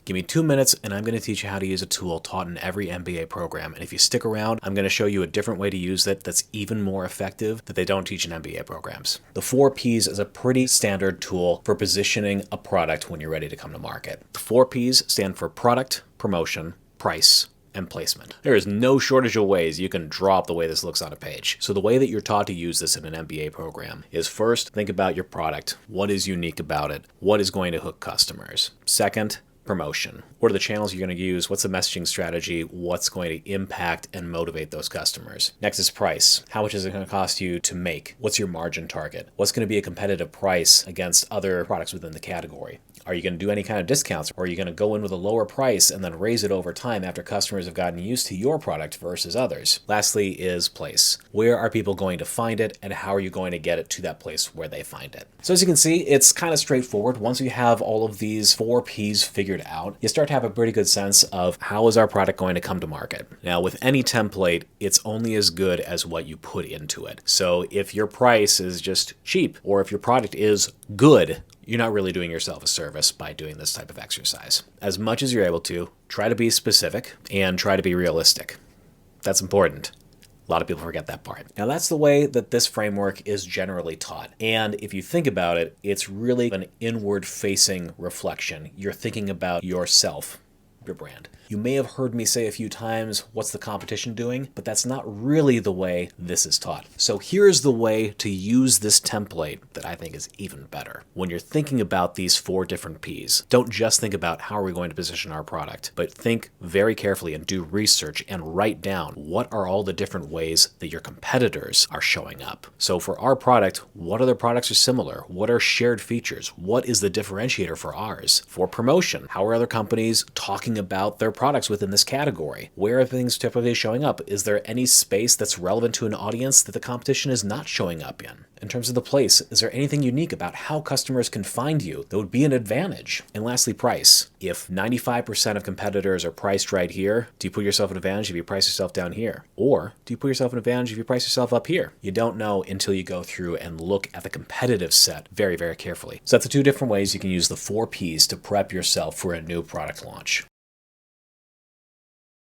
Give me 2 minutes and I'm going to teach you how to use a tool taught in every MBA program. And if you stick around, I'm going to show you a different way to use it that's even more effective that they don't teach in MBA programs. The 4 Ps is a pretty standard tool for positioning a product when you're ready to come to market. The 4 Ps stand for product, promotion, price, and placement. There is no shortage of ways you can draw up the way this looks on a page. So the way that you're taught to use this in an MBA program is first, think about your product. What is unique about it? What is going to hook customers? Second, promotion. What are the channels you're going to use? What's the messaging strategy? What's going to impact and motivate those customers? Next is price. How much is it going to cost you to make? What's your margin target? What's going to be a competitive price against other products within the category? Are you going to do any kind of discounts, or are you going to go in with a lower price and then raise it over time after customers have gotten used to your product versus others? Lastly is place. Where are people going to find it, and how are you going to get it to that place where they find it? So as you can see, it's kind of straightforward. Once you have all of these 4 Ps figured out, you start to have a pretty good sense of how is our product going to come to market. Now, with any template, it's only as good as what you put into it. So if your price is just cheap, or if your product is good, you're not really doing yourself a service by doing this type of exercise. As much as you're able to, try to be specific and try to be realistic. That's important. A lot of people forget that part. Now, that's the way that this framework is generally taught. And if you think about it, it's really an inward-facing reflection. You're thinking about yourself, your brand. You may have heard me say a few times, what's the competition doing? But that's not really the way this is taught. So here's the way to use this template that I think is even better. When you're thinking about these 4 different Ps, don't just think about how are we going to position our product, but think very carefully and do research and write down what are all the different ways that your competitors are showing up. So for our product, what other products are similar? What are shared features? What is the differentiator for ours? For promotion, how are other companies talking about their products within this category? Where are things typically showing up? Is there any space that's relevant to an audience that the competition is not showing up in? In terms of the place, is there anything unique about how customers can find you that would be an advantage? And lastly, price. If 95% of competitors are priced right here, do you put yourself at an advantage if you price yourself down here? Or do you put yourself at an advantage if you price yourself up here? You don't know until you go through and look at the competitive set very, very carefully. So that's the 2 different ways you can use the 4 Ps to prep yourself for a new product launch.